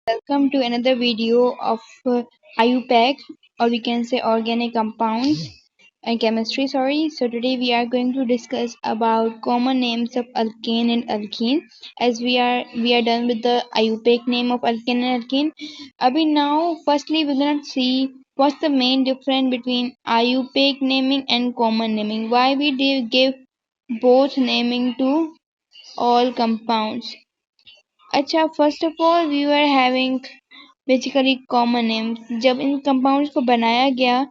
Welcome to another video of IUPAC, or we can say organic compounds and chemistry. Sorry. So today we are going to discuss about common names of alkane and alkene. As we are done with the IUPAC name of alkane and alkene. Abhi now, firstly we're gonna see what's the main difference between IUPAC naming and common naming. Why we give both naming to all compounds. अच्छा, first of all we were having basically common names. जब इन compounds को बनाया गया,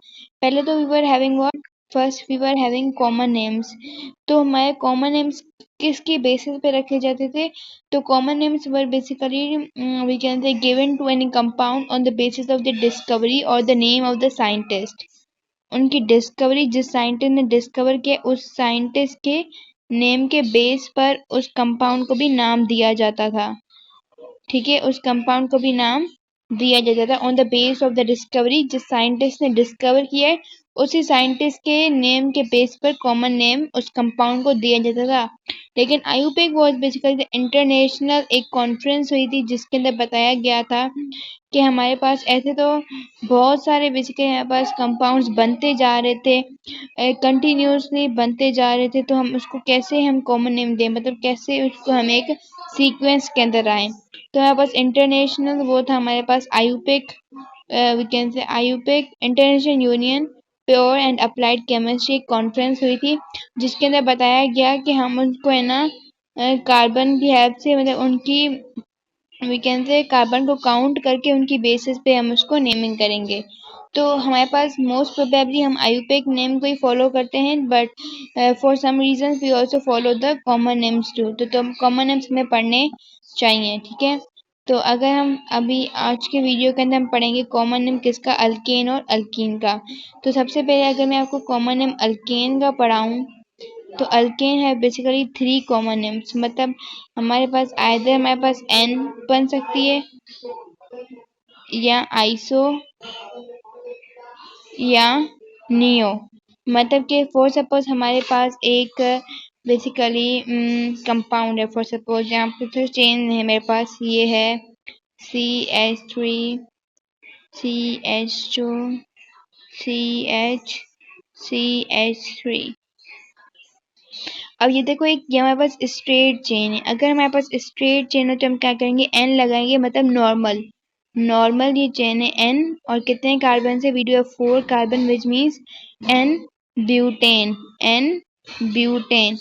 पहले तो we were having what, first we were having common names. तो हमारे कॉमन नेम्स किसके बेसिस पे रखे जाते थे? तो common names were basically we can say given to any compound on the basis of the discovery और the name of the scientist. उनकी डिस्कवरी, जिस साइंटिस्ट ने डिस्कवर किया, उस साइंटिस्ट के नेम के बेस पर उस कंपाउंड को भी नाम दिया जाता था. ठीक है, उस कंपाउंड को भी नाम दिया जाता था on the base of the discovery. जिस साइंटिस्ट ने डिस्कवर किया है, उसी साइंटिस्ट के नेम के बेस पर कॉमन नेम उस कंपाउंड को दिया जाता था. लेकिन आयुपेक वाज बेसिकली इंटरनेशनल एक कॉन्फ्रेंस हुई थी, जिसके अंदर बताया गया था कि हमारे पास ऐसे तो बहुत सारे बेसिकली हमारे पास कंपाउंड्स बनते जा रहे थे, कंटिन्यूसली बनते जा रहे थे. तो हम उसको कैसे हम कॉमन नेम दें, मतलब कैसे उसको हम एक सीक्वेंस के अंदर आए. तो हमारे पास इंटरनेशनल वो था, हमारे पास IUPAC, we can say IUPAC international union pure and applied chemistry conference हुई थी, जिसके अंदर बताया गया कि हम उनको है ना कार्बन की हेल्प से, मतलब उनकी वी कैन से कार्बन को काउंट करके उनकी बेसिस पे हम उसको नेमिंग करेंगे. तो हमारे पास मोस्ट प्रोबेबली हम आयुपेक नेम को ही फॉलो करते हैं, but for some reason we also follow the common names too. तो कॉमन नेम्स हमें पढ़ने चाहिए. ठीक है, तो अगर हम अभी आज के वीडियो के अंदर हम पढ़ेंगे कॉमन नेम किसका, अल्केन और अल्कीन का. तो सबसे पहले अगर मैं आपको कॉमन नेम अल्केन का पढ़ाऊं, तो अल्केन है बेसिकली 3 कॉमन नेम्स. मतलब हमारे पास आइदर हमारे पास एन बन सकती है, या आइसो, या नियो. मतलब कि फॉर सपोज हमारे पास एक बेसिकली कंपाउंड है. फॉर सपोज यहाँ पे तो चेन है मेरे पास, ये है CH3 CH2 CH CH3. अब ये देखो, एक ये हमारे पास स्ट्रेट चेन है. अगर हमारे पास स्ट्रेट चेन हो तो हम क्या करेंगे, एन लगाएंगे, मतलब नॉर्मल. नॉर्मल ये चेन है एन, और कितने कार्बन से, वीडियो 4 carbon, which means N butane. N butane.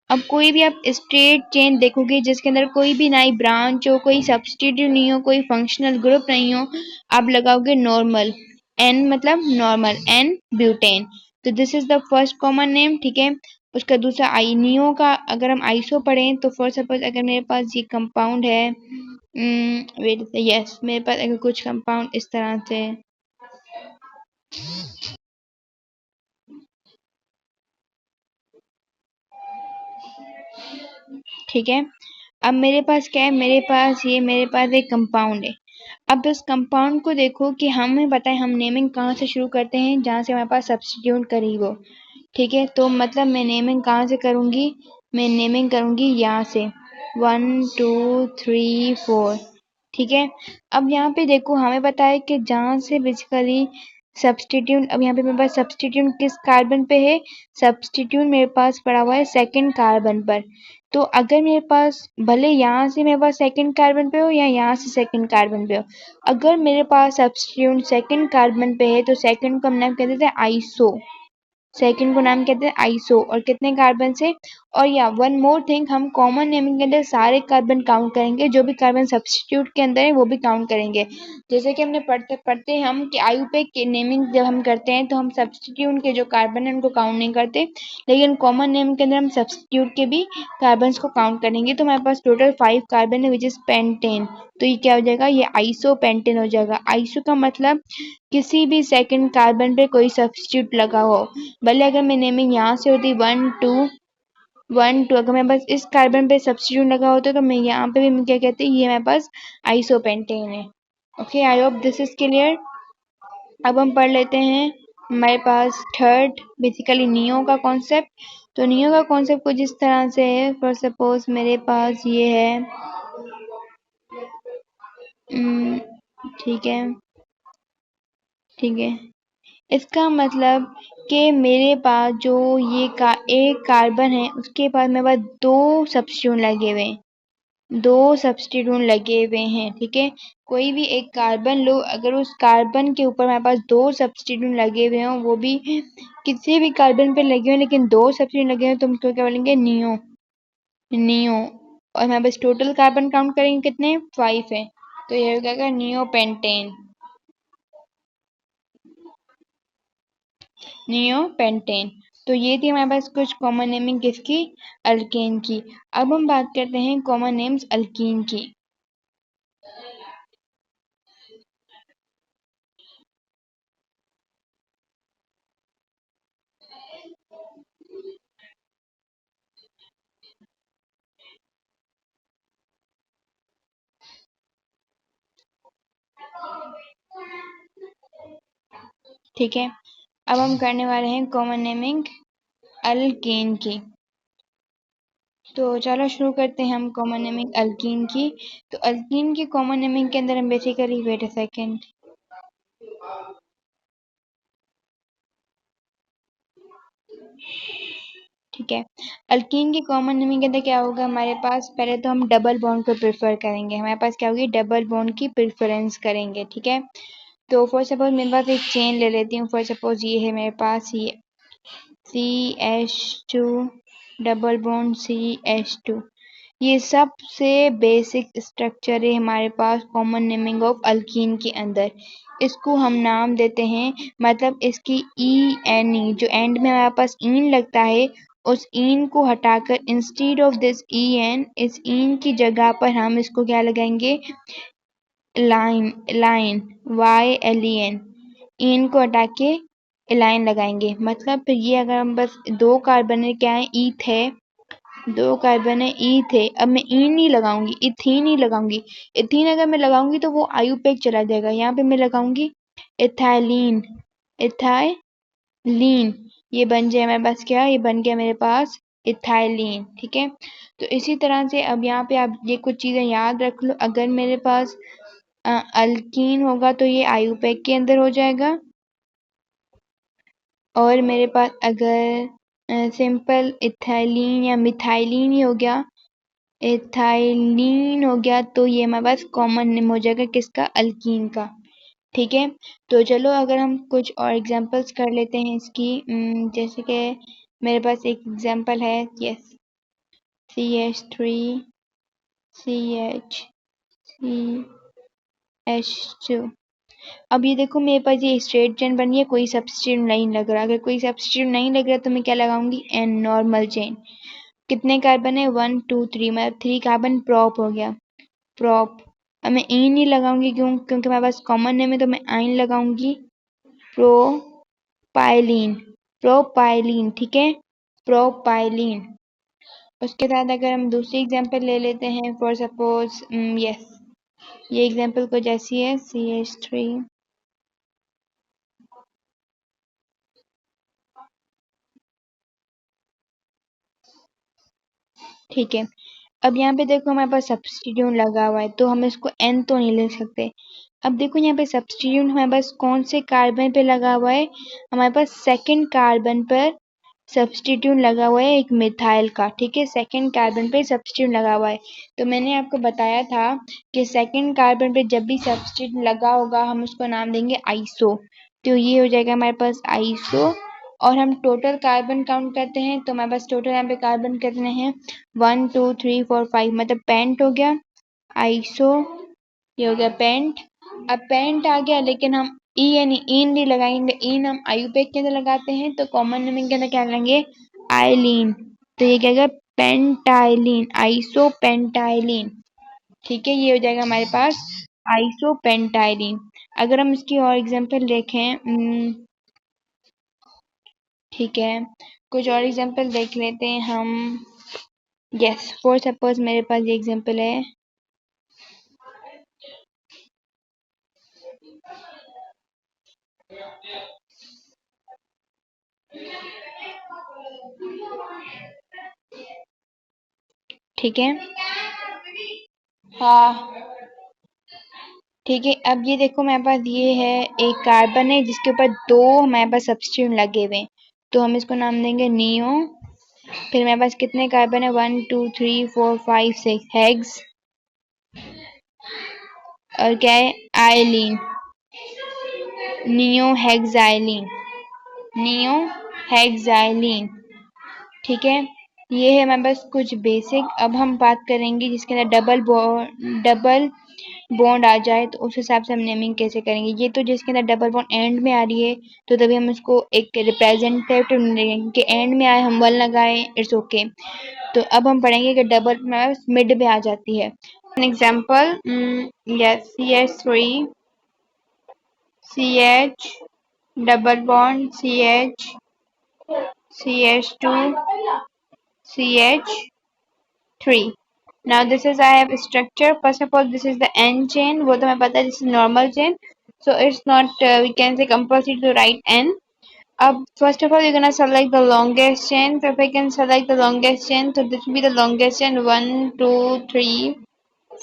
अब कोई भी आप स्ट्रेट चेन देखोगे जिसके अंदर कोई भी नई ब्रांच हो, कोई सब्स्टिट्यूट नहीं हो, कोई फंक्शनल ग्रुप नहीं हो, आप लगाओगे नॉर्मल. एन मतलब नॉर्मल, एन ब्यूटेन. तो this is the first common name. ठीक है, उसका दूसरा आइनियो का अगर हम आइसो पढ़ें, तो फॉर सपोज अगर मेरे पास ये कंपाउंड है, वेट, यस, मेरे पास अगर कुछ कंपाउंड इस तरह से, ठीक है. अब मेरे पास क्या है, मेरे पास एक कंपाउंड है. अब इस कंपाउंड को देखो कि हमें पता है हम नेमिंग कहाँ से शुरू करते हैं, जहाँ से हमारे पास सब्स्टिट्यूट करीब हो. ठीक है, तो मतलब मैं नेमिंग कहाँ से करूँगी, मैं नेमिंग करूँगी यहाँ से 1 2 3 4. ठीक है, अब यहाँ पे देखो हमें पता है कि जहाँ से बेसिकली सब्स्टिट्यूट, अब यहाँ पे मेरे पास सब्स्टिट्यूट किस कार्बन पे है, सब्स्टिट्यूट मेरे पास पड़ा हुआ है सेकंड कार्बन पर. तो अगर मेरे पास भले यहाँ से मेरे पास सेकंड कार्बन पे हो, या यहाँ से सेकंड कार्बन पे हो, अगर मेरे पास सब्स्टिट्यूट सेकंड कार्बन पे है, तो सेकंड को हम नाम कहते हैं आइसो. सेकंड को नाम कहते हैं आइसो, और कितने कार्बन से. और या वन मोर थिंग, हम कॉमन नेमिंग के अंदर सारे कार्बन काउंट करेंगे, जो भी कार्बन सब्स्टिट्यूट के अंदर है वो भी काउंट करेंगे. जैसे कि हमने पढ़ते पढ़ते हम कि आयुपेक के नेमिंग जब हम करते हैं, तो हम सब्स्टिट्यूट के जो कार्बन है उनको काउंट नहीं करते, लेकिन कॉमन नेम के अंदर हम सब्स्टिट्यूट के भी कार्बन को काउंट करेंगे. तो हमारे पास टोटल 5 कार्बन है, विच इज पेंटेन. तो ये क्या हो जाएगा, ये आइसो पेंटेन हो जाएगा. आइसो का मतलब किसी भी सेकंड कार्बन पे कोई सब्स्टिट्यूट लगा हो. भले अगर मैं नेमिंग यहाँ से होती 1 2 1 2, अगर मेरे पास इस कार्बन पे सब्स्टिट्यूट लगा होता तो मैं यहाँ पे भी मैं क्या कहती, ये मेरे पास आइसोपेंटेन है. Okay, I hope this is clear. अब हम पढ़ लेते हैं हमारे पास थर्ड बेसिकली नियो का कॉन्सेप्ट. तो नियो का कॉन्सेप्ट कुछ इस तरह से है. फॉर सपोज मेरे पास ये है उम, ठीक है, ठीक है। इसका मतलब कि मेरे पास जो ये का एक कार्बन है उसके पास मेरे पास 2 सब्स्टिट्यूट लगे हुए हैं। 2 सब्स्टिट्यूट लगे हुए हैं, ठीक है? कोई भी एक कार्बन लो, अगर उस कार्बन के ऊपर हमारे पास 2 सब्स्टिट्यूट लगे हुए हों, वो भी किसी भी कार्बन पे लगे हों लेकिन 2 सब्स्टिट्यूट लगे हों तो हम उसको क्या बोलेंगे? नियो। और हमारे पास टोटल कार्बन काउंट करेंगे कितने? 5 है। तो ये हो जाएगा नियोपेंटेन। नियोपेंटेन। तो ये थी हमारे पास कुछ कॉमन नेमिंग किसकी? अल्केन की। अब हम बात करते हैं कॉमन नेम्स अल्कीन की। ठीक है, अब हम करने वाले हैं कॉमन नेमिंग अल्केन की। तो चलो शुरू करते हैं हम कॉमन नेमिंग अल्कीन की। तो अल्कीन की कॉमन नेमिंग के अंदर हम बेसिकली, वेट अ सेकेंड, ठीक है। अल्कीन की कॉमन नेमिंग के अंदर क्या होगा हमारे पास? पहले तो हम डबल बॉन्ड को प्रेफर करेंगे, हमारे पास क्या होगी? डबल बॉन्ड की प्रेफरेंस करेंगे, ठीक है। तो फॉर सपोज मेरे पास एक चेन ले लेती हूँ, फॉर सपोज ये है मेरे पास, ये CH2 डबल बॉन्ड CH2। ये सबसे बेसिक स्ट्रक्चर है हमारे पास कॉमन नेमिंग ऑफ अल्कीन के अंदर। इसको हम नाम देते हैं, मतलब इसकी ENE जो एंड में हमारे पास इन लगता है, उस इन को हटाकर इंस्टीड ऑफ दिस EN, इस इन की जगह पर हम इसको क्या लगाएंगे? लाइन, लाइन, YLEN, इन को हटा के लाइन लगाएंगे। मतलब फिर ये अगर हम बस 2 कार्बन है, क्या है? ईथ है, 2 कार्बन है, ईथ है। अब मैं ईन नहीं लगाऊंगी, इथीन ही लगाऊंगी। इथीन अगर मैं लगाऊंगी तो वो आयुपेक चला जाएगा। यहाँ पे मैं लगाऊंगी इथाइलीन, इथाइलीन। ये बन जाए हमारे पास क्या? ये बन गया मेरे पास इथाइलीन, ठीक है। तो इसी तरह से अब यहाँ पे आप ये कुछ चीजें याद रख लो। अगर मेरे पास अल्कीन होगा तो ये आयुपेक के अंदर हो जाएगा, और मेरे पास अगर सिंपल इथाइलीन या मिथाइलीन ही हो गया, एथाइलीन हो गया, तो ये हमारे पास कॉमन नेम हो जाएगा किसका? अल्कीन का, ठीक है। तो चलो अगर हम कुछ और एग्जांपल्स कर लेते हैं इसकी, जैसे कि मेरे पास एक एग्जांपल है, यस, CH3CH2। अब ये देखो मेरे पास ये स्ट्रेट चेन बनी है, कोई सब्स्टिट्यूट नहीं लग रहा। अगर कोई सब्स्टिट्यूट नहीं लग रहा तो मैं क्या लगाऊंगी? N, normal chain. कितने कार्बन है? 1 2 3, मतलब 3 कार्बन प्रॉप हो गया, प्रॉप। अब मैं ई नहीं लगाऊंगी, क्योंकि मेरे पास कॉमन नेम है, तो मैं आइन लगाऊंगी, प्रोपाइलीन, प्रोपाइलीन, ठीक है, प्रोपाइलीन। उसके बाद अगर हम दूसरी एग्जांपल ले लेते हैं, फॉर सपोज, यस, ये एग्जांपल कुछ ऐसी है, CH3, ठीक है। अब यहाँ पे देखो हमारे पास सब्स्टिट्यूट लगा हुआ है, तो हम इसको एन तो नहीं ले सकते। अब देखो यहाँ पे सब्स्टिट्यूट हमारे पास कौन से कार्बन पे लगा हुआ है? हमारे पास सेकंड कार्बन पर सब्स्टिट्यूट लगा हुआ है, एक मिथाइल का, ठीक है। सेकंड कार्बन पे सब्स्टिट्यूट लगा हुआ है। तो मैंने आपको बताया था कि सेकंड कार्बन पे जब भी सब्स्टिट्यूट लगा होगा हम उसको नाम देंगे आइसो। तो ये हो जाएगा हमारे पास आइसो। और हम टोटल कार्बन काउंट करते हैं, तो हमारे पास टोटल यहाँ पे कार्बन कितने हैं? 1 2 3 4 5, मतलब पेंट हो गया, आइसो, ये हो गया पेंट। अब पेंट आ गया, लेकिन हम ई यानी इन नहीं लगाएंगे, इन हम आयुपेक के अंदर लगाते हैं, तो कॉमन नेमिंग के अंदर क्या लगाएंगे? आइलीन। तो ये क्या गया? पेंटाइलीन, आइसो पेंटाइलीन, ठीक है। ये हो जाएगा हमारे पास आइसो पेंटाइलीन। अगर हम इसकी और एग्जांपल देखें, ठीक है, कुछ और एग्जांपल देख लेते हैं हम, यस, फॉर सपोज मेरे पास ये एग्जांपल है, ठीक है, हाँ, ठीक है, अब ये देखो मेरे पास ये है एक कार्बन है जिसके ऊपर दो हमारे पास सब्स्टिट्यूट लगे हुए हैं, तो हम इसको नाम देंगे नियो। फिर मेरे पास कितने कार्बन है, 1 2 3 4 5 6 हेक्स। और क्या है, आइलीन, नियो हेक्साइलिन, नियो हेक्साइलिन। ठीक है, ये है हमारे पास कुछ बेसिक। अब हम बात करेंगे जिसके अंदर डबल बॉन्ड आ जाए तो उस हिसाब से हम नेमिंग कैसे करेंगे। ये तो जिसके अंदर डबल बॉन्ड एंड में आ रही है तो तभी हम इसको एक रिप्रेजेंटेटिव देंगे कि एंड में आए हम वन लगाए, इट्स ओके। तो अब हम पढ़ेंगे कि डबल मिड में आ जाती है। An example, yes, CH3 CH double bond CH CH2 CH3. Now this is I have a structure. First of all, this is the N chain. वो तो हमें पता है, this is normal chain. So it's not we can say compulsory to write N. अब first of all you're gonna select the longest chain. So if I can select the longest chain, so this will be the longest chain, 1 2 3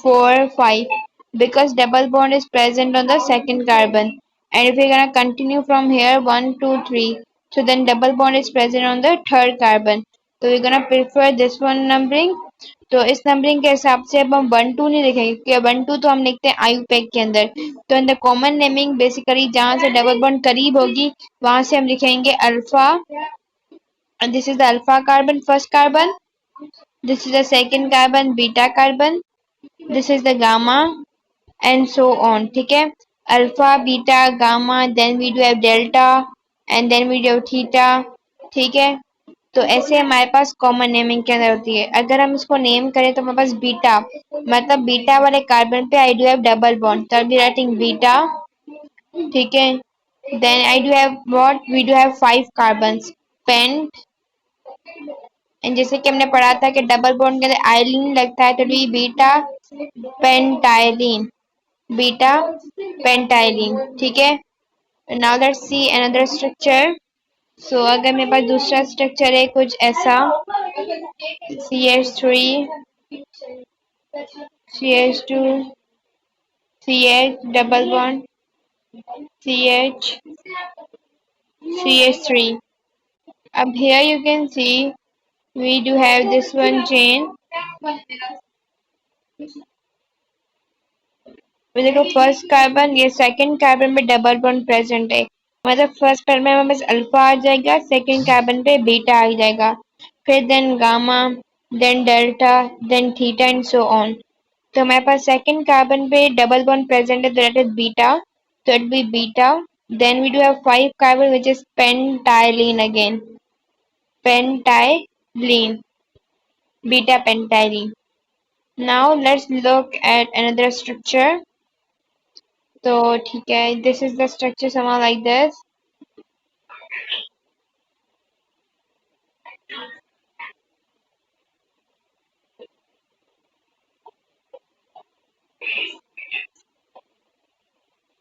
4 5, because double bond is present on the second carbon. And if we're gonna continue from here, 1 2 3, so then double bond is present on the third carbon. So we're gonna prefer this one numbering. तो इस numbering के हिसाब से अब हम 1 2 नहीं लिखेंगे क्योंकि 1 2 तो हम लिखते हैं आयुपैक के अंदर। तो in the common naming basically जहां से डबल बॉन्ड करीब होगी वहां से हम लिखेंगे alpha, this is the alpha carbon, first carbon, this is the second carbon, beta carbon, this is the gamma, and so on. ठीक है, alpha beta gamma, then we do have delta, and then we do have theta. ठीक है, तो ऐसे हमारे पास common naming के अंदर होती है। अगर हम इसको नेम करें तो हमारे पास बीटा, मतलब बीटा वाले कार्बन पे I do have double bond, तो आई बी राइटिंग बीटा। ठीक है, then I do have what, we do have 5 carbons, pent. And जैसे कि हमने पढ़ा था कि डबल बॉन्ड के अंदर आइलिन लगता है तो D beta pentylene, beta pentylene. ठीक है, now let's see another structure. So अगर मेरे पास दूसरा स्ट्रक्चर है कुछ ऐसा, CH3 CH2 CH double bond CH CH3. Up here you can see we do have this one chain. देखो फर्स्ट कार्बन, ये सेकंड कार्बन में डबल बॉन्ड प्रेजेंट है, मतलब फर्स्ट कार्बन में बस अल्फा आ जाएगा, सेकंड कार्बन पे बीटा आ जाएगा, फिर then gamma, then delta, then theta and so on. तो हमारे पास सेकंड कार्बन पे डबल बॉन्ड प्रेजेंट है तो दैट इज बीटा, तो it be beta. Then we do have 5 carbon which is pentylene again, pentylene, beta pentylene. Now let's look at another structure. तो ठीक है, this is the structure somehow like this.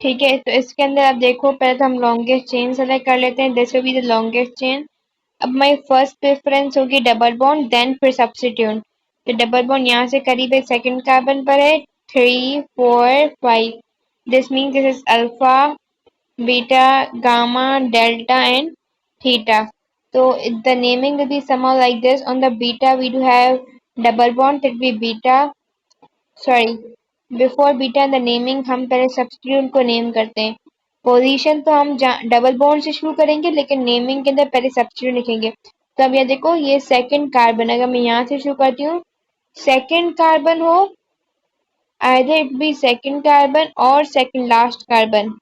ठीक है, तो इसके अंदर आप देखो पहले तो हम लॉन्गेस्ट चेन सेलेक्ट कर लेते हैं, this will be the longest chain. अब माई फर्स्ट प्रेफरेंस होगी डबल बॉन्ड, देन फिर सब्स्टिट्यूट। तो डबल बॉन्ड यहाँ से करीब है, सेकंड कार्बन पर है, 3 4 5, this mean this is alpha beta gamma delta and theta. So the naming will be somehow like this. On the beta we do have double bond, that will be beta, sorry, before beta the naming हम पहले substitute को name करते हैं। Position तो हम double bond से शुरू करेंगे लेकिन नेमिंग के अंदर पहले सब्स्टिट्यूट लिखेंगे। तो अब ये देखो ये सेकंड कार्बन, अगर मैं यहाँ से शुरू करती हूँ, सेकंड कार्बन हो, either it be second carbon और सेकंड लास्ट कार्बन,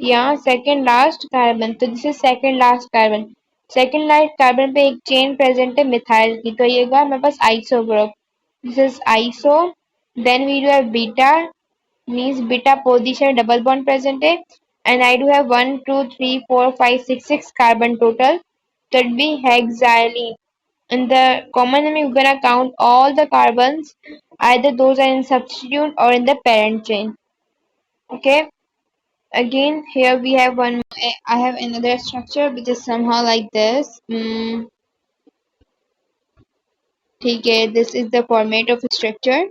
यहाँ सेकंड लास्ट कार्बन, तो this is second last carbon. Second last carbon पे एक चेन प्रेजेंट है मिथाइल की, तो ये मेरे पास iso group, this is iso. Then we do have beta, means beta position double bond present है, and I do have 1 2 3 4 5 6 carbon total, तो it be hexylene. In the common name, we're gonna count all the carbons, either those are in substitute or in the parent chain. Okay. Again, here we have one. I have another structure which is somehow like this. ठीक है, this is the format of structure.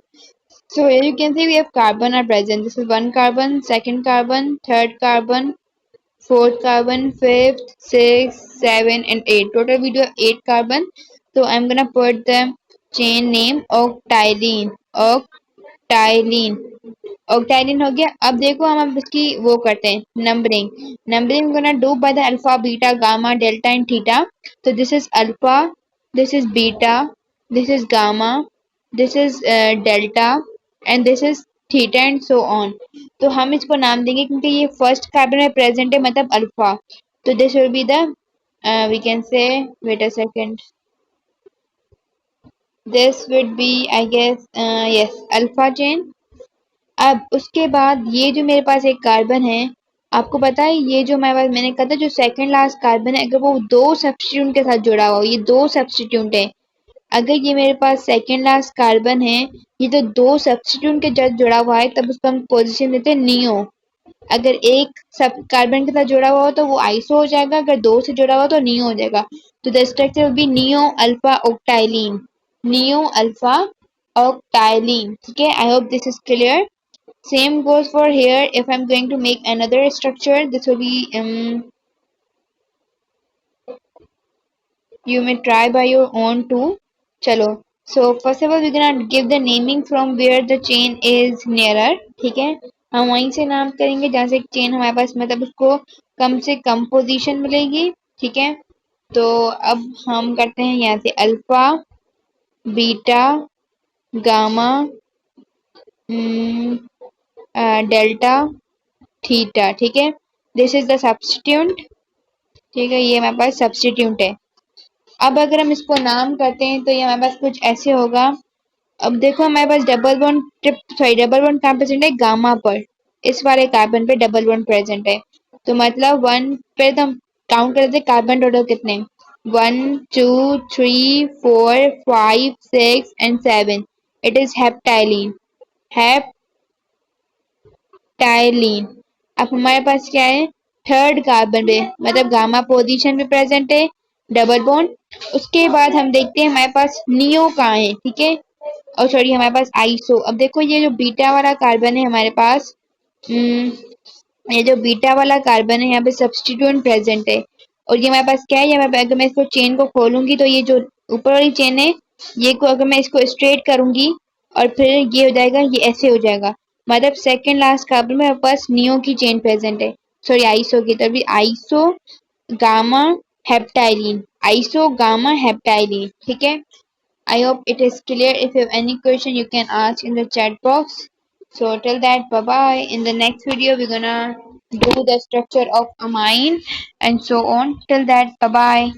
So here you can see we have carbon are present. This is one carbon, second carbon, third carbon, fourth carbon, fifth, sixth, seven, and eight. Total we do have eight carbon. So I'm gonna put the chain name octylene. Octylene. ऑक्टाइलिन हो गया। अब देखो हम अब इसकी वो करते हैं numbering. Numbering gonna do by the alpha beta gamma delta and theta. तो this is alpha, this is beta, this is gamma, this is delta and this is theta and so on. तो हम इसको नाम देंगे क्योंकि ये first carbon में present है मतलब अल्फा। तो this will be the we can say wait a second, this would be I guess yes alpha chain. अब उसके बाद ये जो मेरे पास एक कार्बन है, आपको पता है ये जो हमारे पास मैंने कहा था जो सेकंड लास्ट कार्बन है, अगर वो दो सब्स्टिट्यूट के साथ जुड़ा हुआ हो, ये दो सब्स्टिट्यूट है। अगर ये मेरे पास सेकंड लास्ट कार्बन है, ये तो दो सब्स्टिट्यूट के साथ जुड़ा हुआ है, तब उसको हम पोजीशन देते हैं नियो। अगर एक सब कार्बन के साथ जुड़ा हुआ हो तो वो आइसो हो जाएगा, अगर दो से जुड़ा हुआ तो नियो हो जाएगा। तो the structure will be neo alpha octylene. Neo alpha octylene. ठीक है, I hope this is clear. Same goes for here. If I'm going to make another structure, this will be you may try by your own too. चलो, so first of all we're gonna give the naming from where the chain is nearer. ठीक है, हम वहीं से नाम करेंगे जहाँ से चेन हमारे पास मतलब उसको कम से कम पोजीशन मिलेगी। ठीक है, तो अब हम करते हैं यहाँ से alpha, beta, gamma, delta, theta. ठीक है, दिस इज द सब्स्टिट्यूट। ठीक है, ये हमारे पास सब्स्टिट्यूट है। अब अगर हम इसको नाम करते हैं तो ये हमारे पास कुछ ऐसे होगा। अब देखो हमारे पास double bond trip sorry double bond कहाँ प्रेजेंट है, गामा पर। इस वाले कार्बन पे डबल बॉन्ड प्रेजेंट है। तो मतलब वन पे तो हम काउंट करते हैं कार्बन टोटल कितने, 1 2 3 4 5 6 and 7। It is heptylene. टाइलिन। अब हमारे पास क्या है, थर्ड कार्बन पे मतलब गामा पोजीशन पे प्रेजेंट है डबल बॉन्ड। उसके बाद हम देखते हैं हमारे पास नियो कहाँ है। ठीक है, और सॉरी हमारे पास आइसो। अब देखो ये जो बीटा वाला कार्बन है हमारे पास, ये जो बीटा वाला कार्बन है यहाँ पे सब्स्टिट्यूएंट प्रेजेंट है। और ये हमारे पास क्या है, ये हमारे पास अगर मैं इसको चेन को खोलूंगी तो ये जो ऊपर वाली चेन है, ये को अगर मैं इसको स्ट्रेट करूंगी और फिर ये हो जाएगा, ये ऐसे हो जाएगा। मतलब सेकंड लास्ट कार्बन में हमारे पास नियो की चेन प्रेजेंट है, सॉरी आइसो की। तभी आइसो गामा हेप्टाइलिन, आइसो गामा हेप्टाइलिन। ठीक है, I hope it is clear. If you have any question, you can ask in the chat box. So till that, bye bye. In the next video, we're gonna do the structure of amine and so on. Till that, bye bye.